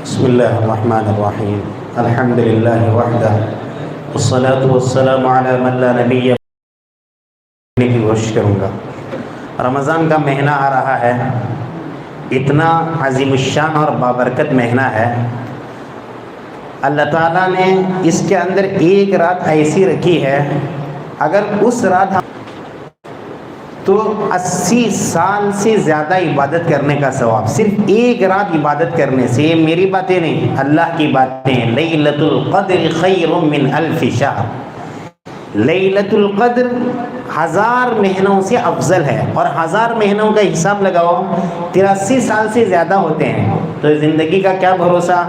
بسم اللہ الرحمن الرحیم الحمد للہ وحدہ والصلاة والسلام علی من لا نبی کی کوشش کروں گا۔ رمضان کا مہینہ آ رہا ہے، اتنا عظیم الشان اور بابرکت مہینہ ہے۔ اللہ تعالیٰ نے اس کے اندر ایک رات ایسی رکھی ہے، اگر اس رات تو 80 سال سے زیادہ عبادت کرنے کا ثواب صرف ایک رات عبادت کرنے سے۔ یہ میری باتیں نہیں، اللہ کی باتیں ہیں۔ لیلۃ القدر خیر من الف شہر، لیلۃ القدر 1000 مہینوں سے افضل ہے، اور 1000 مہینوں کا حساب لگاؤ 83 سال سے زیادہ ہوتے ہیں۔ تو زندگی کا کیا بھروسہ،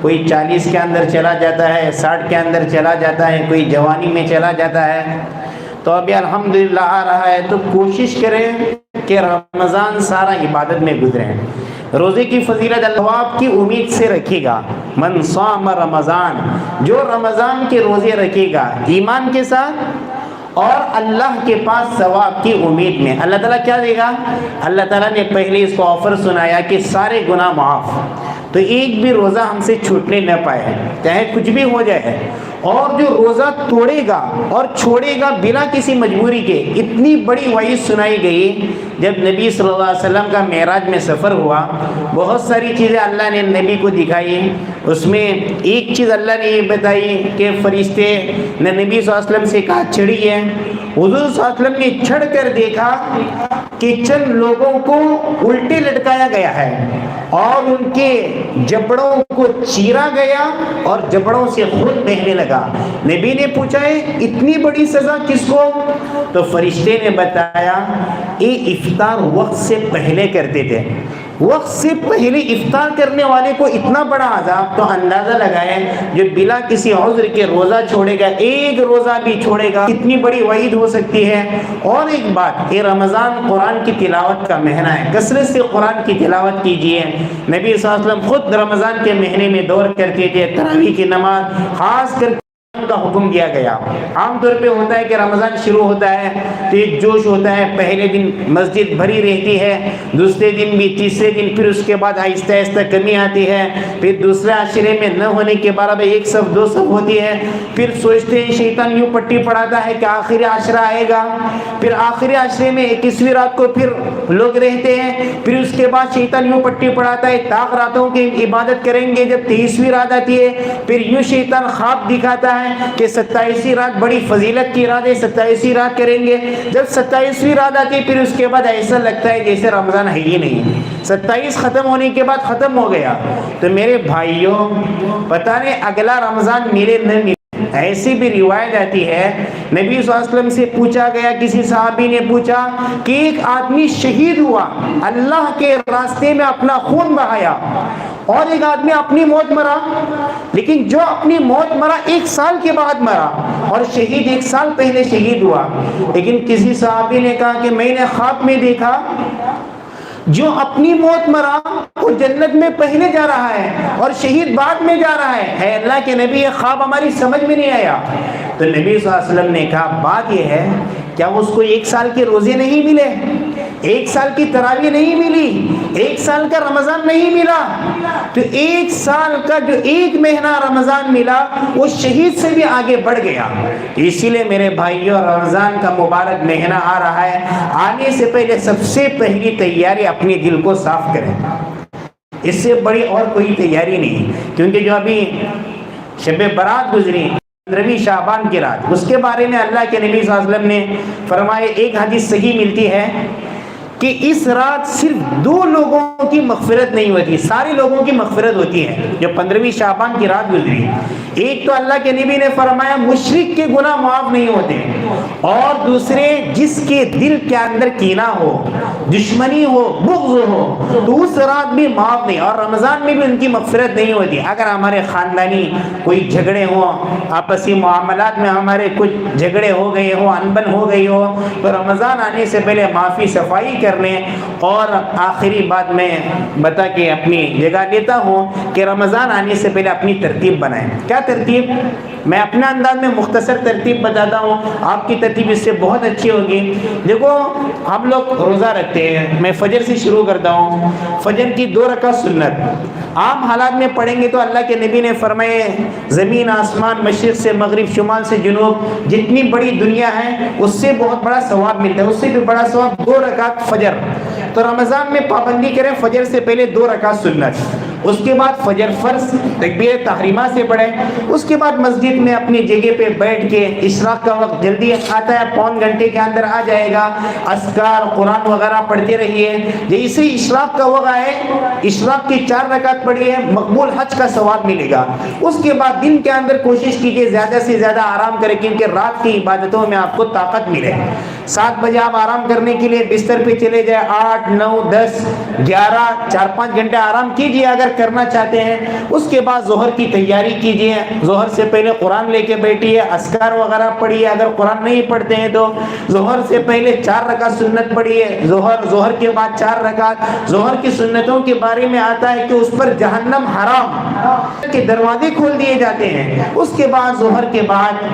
کوئی 40 کے اندر چلا جاتا ہے، 60 کے اندر چلا جاتا ہے، کوئی جوانی میں چلا جاتا ہے۔ تو ابھی الحمدللہ آ رہا ہے، تو کوشش کریں کہ رمضان سارا عبادت میں گزریں۔ روزے کی فضیلت اللہ آپ کی امید سے رکھے گا۔ من صام رمضان، جو رمضان کے روزے رکھے گا ایمان کے ساتھ اور اللہ کے پاس ثواب کی امید میں، اللہ تعالیٰ کیا دے گا؟ اللہ تعالیٰ نے پہلے اس کو آفر سنایا کہ سارے گناہ معاف، تو ایک بھی روزہ ہم سے چھوٹنے نہ پائے، چاہے کچھ بھی ہو جائے۔ اور جو روزہ توڑے گا اور چھوڑے گا بنا کسی مجبوری کے، اتنی بڑی وعید سنائی گئی۔ جب نبی صلی اللہ علیہ وسلم کا معراج میں سفر ہوا، بہت ساری چیزیں اللہ نے نبی کو دکھائی۔ اس میں ایک چیز اللہ نے یہ بتائی کہ فرشتے نے نبی صلی اللہ علیہ وسلم سے کہا چڑھی ہے۔ حضور صلی اللہ علیہ وسلم نے چڑھ کر دیکھا کہ چند لوگوں کو الٹے لٹکایا گیا ہے اور ان کے جبڑوں کو چیرا گیا اور جبڑوں سے خون بہنے لگا۔ نبی نے پوچھا ہے اتنی بڑی سزا کس کو؟ تو فرشتے نے بتایا یہ افطار وقت سے پہلے کرتے تھے، وقت سے پہلے افطار کرنے والے کو اتنا بڑا عذاب۔ تو اندازہ لگائیں جو بلا کسی عذر کے روزہ چھوڑے گا، ایک روزہ بھی چھوڑے گا، کتنی بڑی وعید ہو سکتی ہے۔ اور ایک بات، یہ رمضان قرآن کی تلاوت کا مہینہ ہے، کثرت سے قرآن کی تلاوت کیجیے۔ نبی صلی اللہ علیہ وسلم خود رمضان کے مہینے میں دور کرتے تھے، تراویح کی نماز خاص کر کا حکم دیا گیا۔ عام طور پہ ہوتا ہے کہ رمضان شروع ہوتا ہے تو ایک جوش ہوتا ہے، پہلے دن مسجد بھری رہتی ہے، دوسرے دن بھی، تیسرے دن پھر اس کے بعد آہستہ آہستہ کمی آتی ہے، پھر دوسرے عشرے میں نہ ہونے کے بعد ایک صف دو صف ہوتی ہے، پھر سوچتے ہیں شیطان یوں پٹی پڑھاتا ہے کہ آخری عشرہ آئے گا، پھر آخری عشرے میں 21ویں رات کو پھر لوگ رہتے ہیں، پھر اس کے بعد شیطان یوں پٹی پڑھاتا ہے طاق راتوں کی عبادت کریں گے، جب 23ویں رات آتی ہے پھر یوں شیطان خواب دکھاتا ہے کہ 27ویں رات بڑی فضیلت کی رات ہے، 27ویں رات کریں گے۔ جب 27ویں رات آتی ہے پھر اس کے بعد ایسا لگتا ہے جیسے رمضان ہے ہی نہیں، 27 ختم ہونے کے بعد ختم ہو گیا۔ تو میرے بھائیوں، پتہ نہیں اگلا رمضان ملے نہ ملے۔ ایسی بھی روایت آتی ہے، نبی صلی اللہ علیہ وسلم سے پوچھا گیا، کسی صحابی نے پوچھا کہ ایک آدمی شہید ہوا، اللہ کے راستے میں اپنا خون بہایا، اور ایک آدمی اپنی موت مرا، لیکن جو اپنی موت مرا 1 سال کے بعد مرا، اور شہید 1 سال پہلے شہید ہوا۔ لیکن کسی صحابی نے کہا کہ میں نے خواب میں دیکھا جو اپنی موت مرا وہ جنت میں پہلے جا رہا ہے اور شہید بعد میں جا رہا ہے۔ اے اللہ کے نبی، یہ خواب ہماری سمجھ میں نہیں آیا۔ تو نبی صلی اللہ علیہ وسلم نے کہا بات یہ ہے، کیا اس کو 1 سال کے روزے نہیں ملے، 1 سال کی تراویح نہیں ملی، 1 سال کا رمضان نہیں ملا؟ تو 1 سال کا جو 1 مہینہ رمضان ملا وہ شہید سے بھی آگے بڑھ گیا۔ اسی لیے میرے بھائیوں، رمضان کا مبارک مہینہ آ رہا ہے، آنے سے پہلے سب سے پہلی تیاری اپنے دل کو صاف کریں، اس سے بڑی اور کوئی تیاری نہیں۔ کیونکہ جو ابھی شب برات گزری، 15ویں شعبان کی رات، اس کے بارے میں اللہ کے نبی صلی اللہ علیہ وسلم نے فرمایا، ایک حدیث صحیح ملتی ہے کہ اس رات صرف 2 لوگوں کی مغفرت نہیں ہوتی، سارے لوگوں کی مغفرت ہوتی ہے جو 15ویں شعبان کی رات گزری۔ ایک تو اللہ کے نبی نے فرمایا مشرک کے گناہ معاف نہیں ہوتے، اور دوسرے جس کے دل کے اندر کینہ ہو، دشمنی ہو، بغض ہو، تو اس رات بھی معاف نہیں، اور رمضان میں بھی ان کی مغفرت نہیں ہوتی۔ اگر ہمارے خاندانی کوئی جھگڑے ہوں، آپسی معاملات میں ہمارے کچھ جھگڑے ہو گئے ہوں، انبن ہو گئی ہو، تو رمضان آنے سے پہلے معافی صفائی کر لیں۔ اور آخری بات میں بتا کے اپنی جگہ لیتا ہوں کہ رمضان آنے سے پہلے اپنی ترتیب بنائیں. کیا ترتیب؟ میں اپنا انداز میں مختصر ترتیب بتاتا ہوں, آپ کی ترتیب اس سے بہت اچھی ہوگی. دیکھو ہم لوگ روزہ رکھتے ہیں, میں فجر سے شروع کرتا ہوں. فجر کی 2 رکعت سنت عام حالات میں پڑھیں گے تو اللہ کے نبی نے فرمائے زمین آسمان مشرق سے مغرب شمال سے جنوب جتنی بڑی دنیا ہے اس سے بہت بڑا ثواب ملتا ہے, اس سے بھی بڑا ثواب 2 رکعت فجر. تو رمضان میں پابندی کریں فجر سے پہلے 2 رکعت سنت, اس کے بعد فجر فرض تکبیر تحریمہ سے پڑھیں. اس کے بعد مسجد میں اپنی جگہ پہ بیٹھ کے اشراق کا وقت جلدی آتا ہے, پون گھنٹے کے اندر آ جائے گا, اذکار قرآن وغیرہ پڑھتے رہیے. جیسے اشراق کا وقت آئے اشراق کی 4 رکعت پڑھیے, مقبول حج کا ثواب ملے گا. اس کے بعد دن کے اندر کوشش کیجیے زیادہ سے زیادہ آرام کریں کیونکہ رات کی عبادتوں میں آپ کو طاقت ملے. 7 بجے آپ آرام کرنے کے لیے بستر پہ چلے جائیں, 8 9 10 11 4-5 گھنٹے آرام کیجیے اگر کرنا چاہتے ہیں. اس کے بعد ظہر کی تیاری کیجیے, ظہر سے پہلے قرآن لے کے بیٹھیے, اذکار وغیرہ پڑھیے. اگر قرآن نہیں پڑھتے ہیں تو ظہر سے پہلے 4 رکعت سنت پڑھیے. ظہر کے بعد 4 رکعت. ظہر کی سنتوں کے بارے میں آتا ہے کہ اس پر جہنم حرام کے دروازے کھول دیے جاتے ہیں. اس کے بعد ظہر کے بعد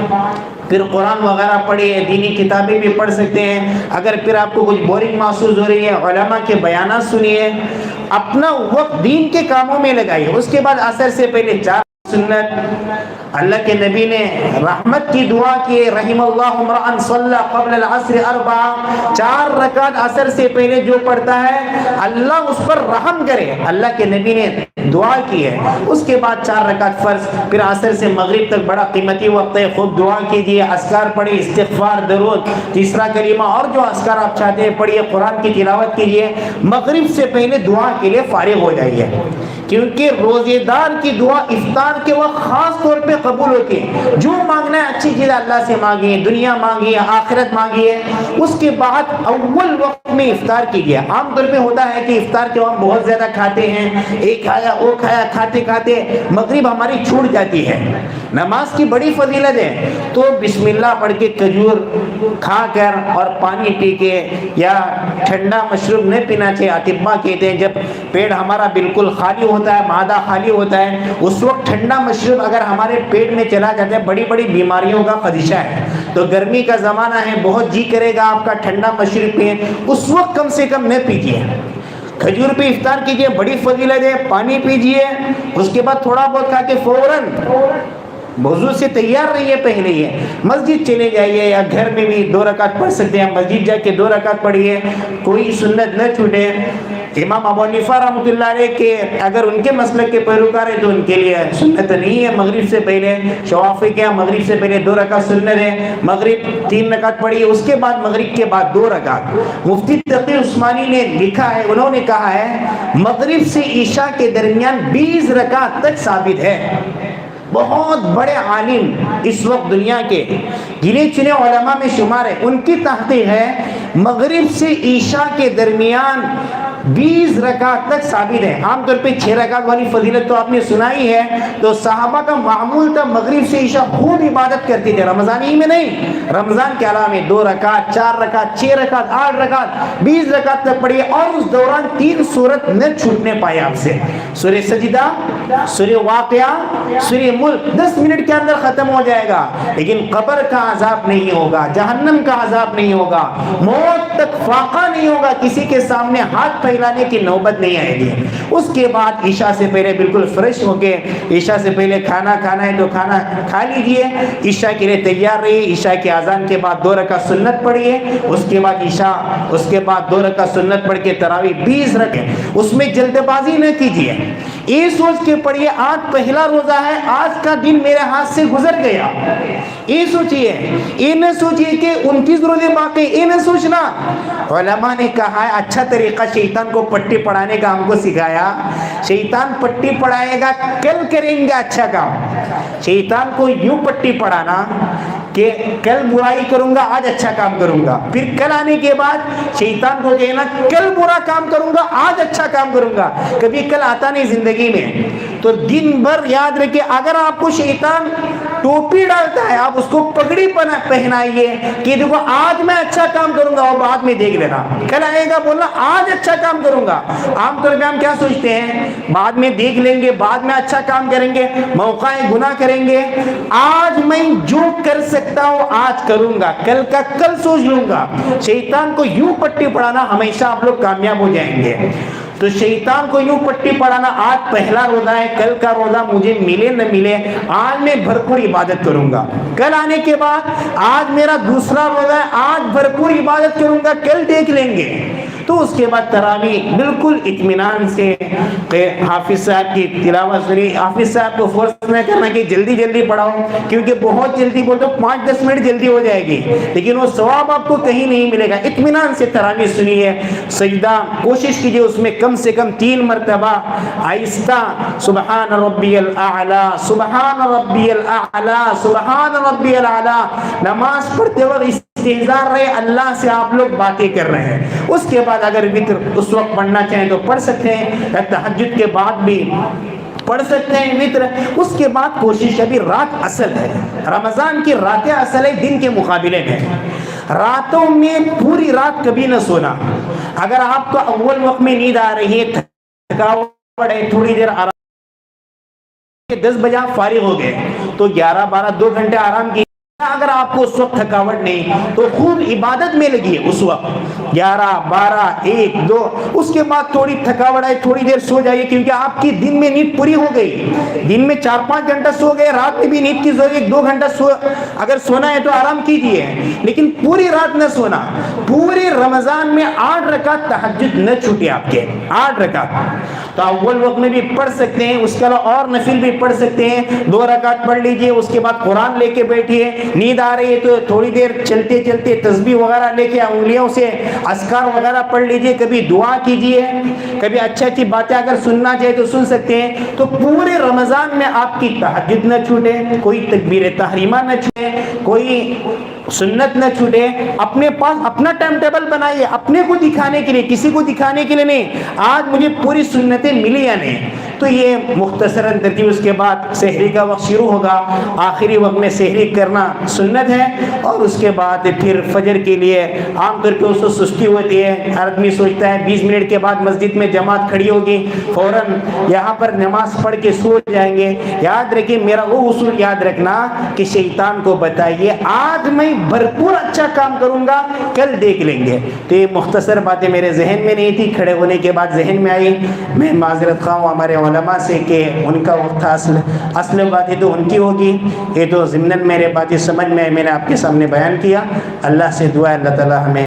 پھر قرآن وغیرہ پڑھیے, دینی کتابیں بھی پڑھ سکتے ہیں. اگر پھر آپ کو کچھ بورنگ محسوس ہو رہی ہے علماء کے بیانات سنیے, اپنا وقت دین کے کاموں میں لگائیے. اس کے بعد عصر سے پہلے 4 سنت. اللہ کے نبی نے رحمت کی دعا کی, رحم اللہ امرأ صلی قبل العصر 4 4 رکعت عصر سے پہلے جو پڑھتا ہے اللہ اس پر رحم کرے. اللہ کے نبی نے دعا کی ہے. اس کے بعد 4 رکعت فرض. پھر عصر سے مغرب تک بڑا قیمتی وقت ہے, خوب دعا کیجیے, اذکار پڑھیے, استغفار, درود, تیسرا کلمہ اور جو اذکار آپ چاہتے ہیں پڑھیے, قرآن کی تلاوت کیجیے. مغرب سے پہلے دعا کے لیے فارغ ہو جائیے کیونکہ روزے دار کی دعا افطار کے وقت خاص طور پہ قبول ہوتی ہے. جو مانگنا ہے اچھی چیز اللہ سے مانگیے, دنیا مانگیے, آخرت مانگیے. اس کے بعد اول وقت میں افطار کیجیے. عام طور پہ ہوتا ہے کہ افطار کے وقت بہت زیادہ کھاتے ہیں, ایک کھایا وہ کھایا, کھاتے کھاتے مغرب ہماری چھوٹ جاتی ہے. نماز کی بڑی فضیلت ہے تو بسم اللہ پڑھ کے کھجور کھا کر اور پانی پی کے, یا ٹھنڈا مشروب نہیں پینا چاہیے. اطباء کہتے ہیں جب پیٹ ہمارا بالکل خالی ہوتا ہے, معدہ خالی ہوتا ہے, اس وقت ٹھنڈا مشروب اگر ہمارے پیٹ میں چلا جاتا ہے بڑی بڑی بیماریوں کا خدشہ ہے. تو گرمی کا زمانہ ہے, بہت جی کرے گا آپ کا ٹھنڈا مشروب پئیں, اس وقت کم سے کم نہ پیجیے. کھجور پہ افطار کیجیے, بڑی فضیلت ہے. پانی پیجیے, اس کے بعد تھوڑا بہت کھا کے فوراً وضو سے تیار رہیے. پہلے یہ مسجد چلے جائیے یا گھر میں بھی 2 رکعت پڑھ سکتے ہیں. مسجد جا کے 2 رکعت پڑھیے, کوئی سنت نہ چھوٹے. امام ابو حنیفہ رحمۃ اللہ علیہ کے اگر ان کے مسلک کے پیروکار ہیں تو ان کے لیے سنت نہیں ہے مغرب سے پہلے. شوافی کے یہاں مغرب سے پہلے 2 رکعت سنت ہے. مغرب 3 رکعت پڑھیے, اس کے بعد مغرب کے بعد 2 رکعت. مفتی تقی عثمانی نے لکھا ہے, انہوں نے کہا ہے مغرب سے عشاء کے درمیان 20 رکعت تک ثابت ہے. بہت بڑے عالم اس وقت دنیا کے گنے چنے علماء میں شمار ہے, ان کی تحقیق ہے مغرب سے عشاء کے درمیان 20 رکعت تک ثابت ہے. عام طور پہ 6 رکعت والی فضیلت تو آپ نے سنائی ہے. تو صحابہ کا معمول تھا مغرب سے عشاء خوب عبادت کرتے تھے, رمضان ہی میں نہیں, رمضان کے علاوہ 2 رکعت 4 رکعت 6 رکعت 8 رکعت 20 رکعت تک پڑھیے. اور اس دوران 3 سورت نہ چھوٹنے پائے آپ سے, سورہ سجدہ, سورہ واقعہ, سورہ ملک. 10 منٹ کے اندر ختم ہو جائے گا, لیکن قبر کا عذاب نہیں ہوگا, جہنم کا عذاب نہیں ہوگا, موت تک فاقہ نہیں ہوگا, کسی کے سامنے ہاتھ پھیلانے کی نوبت نہیں آئے گی. اس کے بعد عشاء سے پہلے بالکل فریش ہو کے, عشاء سے پہلے کھانا کھانا ہے تو کھانا کھا لیجئے, عشاء کے لیے تیار رہیے. عشاء کی اذان کے بعد 2 رکعت سنت پڑھیے, اس کے بعد عشاء, اس کے بعد 2 رکعت سنت پڑھ کے تراویح 20 رکعت. اس میں جلد بازی نہ کیجیے, یہ سوچ کے پڑھیے آج پہلا روزہ ہے, آج کا دن میرے ہاتھ سے گزر گیا. یہ سوچیے, یہ نہ سوچیے کہ 29 روزے باقی, یہ نہ سوچنا. علماء نے کہا ہے اچھا طریقہ شیطان کو پٹی پڑھانے کا ہم کو سکھایا. شیطان پٹی پڑھائے گا کل کریں گے اچھا کام. شیطان کو یوں پٹی پڑھانا کہ کل برائی کروں گا آج اچھا کام کروں گا, پھر کل آنے کے بعد شیطان کو کہنا کل برا کام کروں گا آج اچھا کام کروں گا. کبھی کل آتا نہیں زندگی میں. تو دن بھر یاد رکھیں, اگر آپ کو شیطان ٹوپی ڈالتا ہے آپ اس کو پگڑی پہنائیے کہ دیکھو آج میں اچھا کام کروں گا اور بعد میں دیکھ لینا، کل آئے گا بولنا آج اچھا کام کروں گا۔ عام طور پہ ہم کیا سوچتے ہیں، بعد میں دیکھ لیں گے، بعد میں اچھا کام کریں گے، موقع گناہ کریں گے۔ آج میں جو کر سکتا ہوں آج کروں گا، کل کا کل سوچ لوں گا۔ شیطان کو یوں پٹی پڑھانا ہمیشہ آپ لوگ کامیاب ہو جائیں گے۔ تو شیطان کو یوں پٹی پڑھانا، آج پہلا روزہ ہے، کل کا روزہ مجھے ملے نہ ملے، آج میں بھرپور عبادت کروں گا۔ کل آنے کے بعد آج میرا دوسرا روزہ ہے، آج بھرپور عبادت کروں گا، کل دیکھ لیں گے۔ تو اس کے بعد تراویح بالکل اطمینان سے حافظ صاحب کی تلاوت سنی۔ حافظ صاحب کو فورس نہ کرنا کہ جلدی جلدی پڑھاؤ، کیونکہ بہت جلدی بولتے 5-10 منٹ جلدی ہو جائے گی، لیکن وہ ثواب آپ کو کہیں نہیں ملے گا۔ اطمینان سے تراویح سنیے، سجدہ کوشش کیجئے اس میں کم سے کم 3 مرتبہ آہستہ سبحان ربی الاعلی، سبحان ربی الاعلی، سبحان ربی الاعلی۔ نماز پڑھتے وقت استحضار رہے اللہ سے آپ لوگ باتیں کر رہے ہیں۔ اس کے بعد اگر وتر اس وقت پڑھنا چاہیں تو پڑھ سکتے ہیں، تہجد کے بعد بھی پڑھ سکتے ہیں وتر۔ اس کے بعد کوشش، ابھی رات اصل ہے، رمضان کی راتیں اصل ہے دن کے مقابلے میں۔ راتوں میں پوری رات کبھی نہ سونا۔ اگر آپ کو اول وقت میں نیند آ رہی ہے، تھکاوٹ ہے، تھوڑی دیر آرام، 10 بجے آپ فارغ ہو گئے تو 11-12 2 گھنٹے آرام کیجیے۔ اگر آپ کو اس وقت تھکاوٹ نہیں تو خوب عبادت میں لگیے اس وقت 11-12-1-2۔ اس کے بعد تھوڑی تھکاوٹ آئے تھوڑی دیر سو جائیے، کیونکہ آپ کی دن میں نیند پوری ہو گئی۔ دن میں 4-5 گھنٹہ سو گئے، رات میں بھی نیند کی ضرورت 1-2 گھنٹہ اگر سونا ہے تو آرام کیجیے، لیکن پوری رات نہ سونا۔ پورے رمضان میں 8 رکعت تہجد نہ چھوٹے آپ کے، 8 رکعت۔ تو اول وقت میں بھی پڑھ سکتے ہیں، اس کے علاوہ اور نفل بھی پڑھ سکتے ہیں، 2 رکعت پڑھ لیجئے۔ اس کے بعد قرآن لے کے بیٹھیے، نیند آ رہی ہے تو تھوڑی دیر چلتے چلتے تسبیح وغیرہ لے کے انگلیوں سے اذکار وغیرہ پڑھ لیجئے، کبھی دعا کیجئے، کبھی اچھی اچھی باتیں اگر سننا چاہے تو سن سکتے ہیں۔ تو پورے رمضان میں آپ کی تہجد نہ چھوٹے، کوئی تکبیر تحریمہ نہ چھوٹے، کوئی سنت نہ چھوٹے۔ اپنے پاس اپنا ٹائم ٹیبل بنائیے، اپنے کو دکھانے کے لیے، کسی کو دکھانے کے لیے نہیں، آج مجھے پوری سنتیں ملی یا نہیں۔ تو یہ مختصراً ترتیب۔ اس کے بعد سحری کا وقت شروع ہوگا، آخری وقت میں سحری کرنا سنت ہے، اور اس کے بعد پھر فجر کے لیے عام طور پہ اس کو سستی ہوتی ہے، آدمی سوچتا ہے 20 منٹ کے بعد مسجد میں جماعت کھڑی ہوگی، فوراً یہاں پر نماز پڑھ کے سو جائیں گے۔ یاد رکھیے، میرا وہ اصول یاد رکھنا کہ شیطان کو بتائیے آج میں بھرپور اچھا کام کروں گا، کل دیکھ لیں گے۔ تو یہ مختصر باتیں میرے ذہن میں نہیں تھی، کھڑے ہونے کے بعد ذہن میں آئی۔ میں معذرت خواہ ہوں ہمارے علماء سے کہ ان کا وقت تھا، اصل باتیں تو ان کی ہوگی، یہ تو ضمناً میرے باتیں سمجھ میں نے آپ کے سامنے بیان کیا۔ اللہ سے دعا ہے اللہ تعالی ہمیں